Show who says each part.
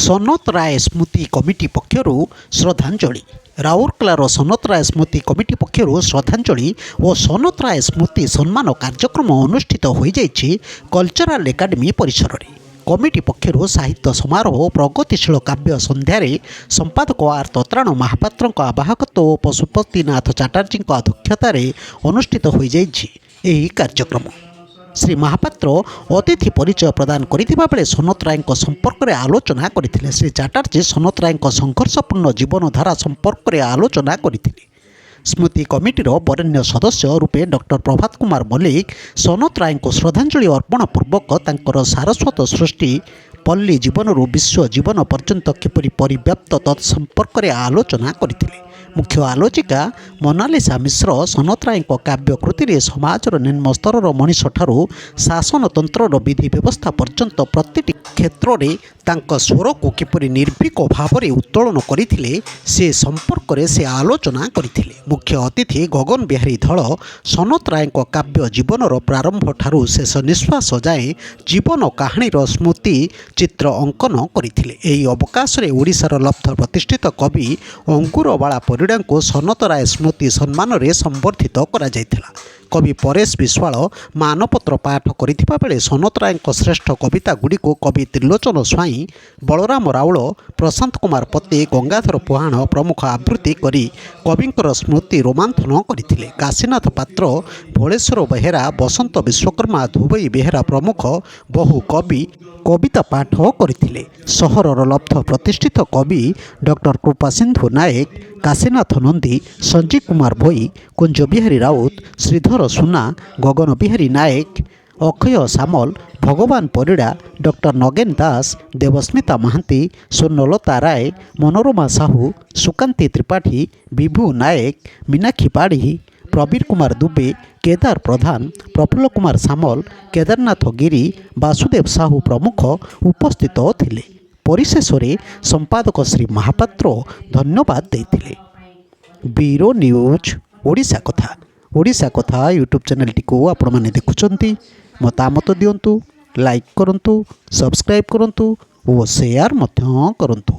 Speaker 1: ସନତ ରାୟ ସ୍ମୃତି committee ପକ୍ଷରୁ ଶ୍ରଦ୍ଧାଞ୍ଜଳି। ରାଉରକେଲାର ସନତ ରାୟ ସ୍ମୃତି କମିଟି ପକ୍ଷରୁ ଶ୍ରଦ୍ଧାଞ୍ଜଳି ଓ ସନତ ରାୟ ସ୍ମୃତି ସମ୍ମାନ କାର୍ଯ୍ୟକ୍ରମ ଅନୁଷ୍ଠିତ ହୋଇଯାଇଛି କଲଚରାଲ ଏକାଡେମୀ ପରିସରରେ। କମିଟି ପକ୍ଷରୁ ସାହିତ୍ୟ ସମାରୋହ ଓ ପ୍ରଗତିଶୀଳ କାବ୍ୟ ସନ୍ଧ୍ୟାରେ ସମ୍ପାଦକ ଆର୍ ତତ୍ରାଣ ମହାପାତ୍ରଙ୍କ ଆବାହକତ୍ୱ ଓ ପଶୁପତିନାଥ ଚାଟାର୍ଜୀଙ୍କ ଅଧ୍ୟକ୍ଷତାରେ ଅନୁଷ୍ଠିତ ହୋଇଯାଇଛି ଏହି କାର୍ଯ୍ୟକ୍ରମ। ଶ୍ରୀ ମହାପାତ୍ର ଅତିଥି ପରିଚୟ ପ୍ରଦାନ କରିଥିବା ବେଳେ ସନତ ରାୟଙ୍କ ସମ୍ପର୍କରେ ଆଲୋଚନା କରିଥିଲେ। ଶ୍ରୀ ଚାଟାର୍ଜୀ ସନତ ରାୟଙ୍କ ସଂଘର୍ଷପୂର୍ଣ୍ଣ ଜୀବନଧାରା ସମ୍ପର୍କରେ ଆଲୋଚନା କରିଥିଲେ। ସ୍ମୃତି କମିଟିର ବରେଣ୍ୟ ସଦସ୍ୟ ରୂପେ ଡକ୍ଟର ପ୍ରଭାତ କୁମାର ମଲ୍ଲିକ ସନତ ରାୟଙ୍କୁ ଶ୍ରଦ୍ଧାଞ୍ଜଳି ଅର୍ପଣ ପୂର୍ବକ ତାଙ୍କର ସାରସ୍ୱତ ସୃଷ୍ଟି ପଲ୍ଲୀ ଜୀବନରୁ ବିଶ୍ୱ ଜୀବନ ପର୍ଯ୍ୟନ୍ତ କିପରି ପରିବ୍ୟାପ୍ତ ତତ୍ ସମ୍ପର୍କରେ ଆଲୋଚନା କରିଥିଲେ। ମୁଖ୍ୟ ଆଲୋଚିକା ମୋନାଲିସା ମିଶ୍ର ସନତ ରାୟଙ୍କ କାବ୍ୟ କୃତିରେ ସମାଜର ନିମ୍ନ ସ୍ତରର ମଣିଷଠାରୁ ଶାସନତନ୍ତ୍ରର ବିଧି ବ୍ୟବସ୍ଥା ପର୍ଯ୍ୟନ୍ତ ପ୍ରତିଟି କ୍ଷେତ୍ରରେ ତାଙ୍କ ସ୍ୱରକୁ କିପରି ନିର୍ଭୀକ ଭାବରେ ଉତ୍ତୋଳନ କରିଥିଲେ ସେ ସମ୍ପର୍କରେ ସେ ଆଲୋଚନା କରିଥିଲେ। ମୁଖ୍ୟ ଅତିଥି ଗଗନ ବିହାରୀ ଧଳ ସନତ ରାୟଙ୍କ କାବ୍ୟ ଜୀବନର ପ୍ରାରମ୍ଭ ଠାରୁ ଶେଷ ନିଶ୍ୱାସ ଯାଏଁ ଜୀବନ କାହାଣୀର ସ୍ମୃତି ଚିତ୍ର ଅଙ୍କନ କରିଥିଲେ। ଏହି ଅବକାଶରେ ଓଡ଼ିଶାର ଲବ୍ଧ ପ୍ରତିଷ୍ଠିତ କବି ଅଙ୍ଗୁରବାଳା ପରିଡ଼ାଙ୍କୁ ସନତ ରାୟ ସ୍ମୃତି ସମ୍ମାନରେ ସମ୍ବର୍ଦ୍ଧିତ କରାଯାଇଥିଲା। କବି ପରେଶ ବିଶ୍ୱାଳ ମାନପତ୍ର ପାଠ କରିଥିବା ବେଳେ ସନତ ରାୟଙ୍କ ଶ୍ରେଷ୍ଠ କବିତା ଗୁଡ଼ିକୁ କବି ତ୍ରିଲୋଚନ ସ୍ୱାଇଁ, ବଳରାମ ରାଉଳ, ପ୍ରଶାନ୍ତ କୁମାର ପତି, ଗଙ୍ଗାଧର ପୁହାଣ ପ୍ରମୁଖ ଆବୃତ୍ତି କରି କବିଙ୍କର ସ୍ମୃତି ରୋମାନ୍ଥନ କରିଥିଲେ। କାଶୀନାଥ ପାତ୍ର, ଭୋଳେଶ୍ୱର ବେହେରା, ବସନ୍ତ ବିଶ୍ୱକର୍ମା, ଧୋବେଇ ବେହେରା ପ୍ରମୁଖ ବହୁ କବି କବିତା ପାଠ କରିଥିଲେ। ସହରର ଲବ୍ଧ ପ୍ରତିଷ୍ଠିତ କବି ଡକ୍ଟର କୃପାସିନ୍ଧୁ ନାୟକ, କାଶୀନାଥ ନନ୍ଦୀ, ସଞ୍ଜୀବ କୁମାର ଭୋଇ, କୁଞ୍ଜ ବିହାରୀ ରାଉତ, ଶ୍ରୀଧର ସୁନା, ଗଗନ ବିହାରୀ ନାୟକ, ଅକ୍ଷୟ ସାମଲ, ଭଗବାନ ପରିଡ଼ା, ଡକ୍ଟର ନଗେନ ଦାସ, ଦେବସ୍ମିତା ମହାନ୍ତି, ସ୍ୱର୍ଣ୍ଣଲତା ରାୟ, ମନୋରମା ସାହୁ, ସୁକାନ୍ତି ତ୍ରିପାଠୀ, ବିଭୁ ନାୟକ, ମୀନାକ୍ଷୀ ପାଢ଼ୀ, ପ୍ରବୀର କୁମାର ଦୁବେ, କେଦାର ପ୍ରଧାନ, ପ୍ରଫୁଲ୍ଲ କୁମାର ସାମଲ, କେଦାରନାଥ ଗିରି, ବାସୁଦେବ ସାହୁ ପ୍ରମୁଖ ଉପସ୍ଥିତ ଥିଲେ। ପରିଶେଷରେ ସମ୍ପାଦକ ଶ୍ରୀ ମହାପାତ୍ର ଧନ୍ୟବାଦ ଦେଇଥିଲେ। ବ୍ୟୁରୋ ନ୍ୟୁଜ୍ ଓଡ଼ିଶା କଥା। ଓଡ଼ିଶା କଥା ୟୁଟ୍ୟୁବ୍ ଚ୍ୟାନେଲଟିକୁ ଆପଣମାନେ ଦେଖୁଛନ୍ତି, ମତାମତ ଦିଅନ୍ତୁ, ଲାଇକ୍ କରନ୍ତୁ, ସବସ୍କ୍ରାଇବ୍ କରନ୍ତୁ ଓ ସେୟାର ମଧ୍ୟ କରନ୍ତୁ।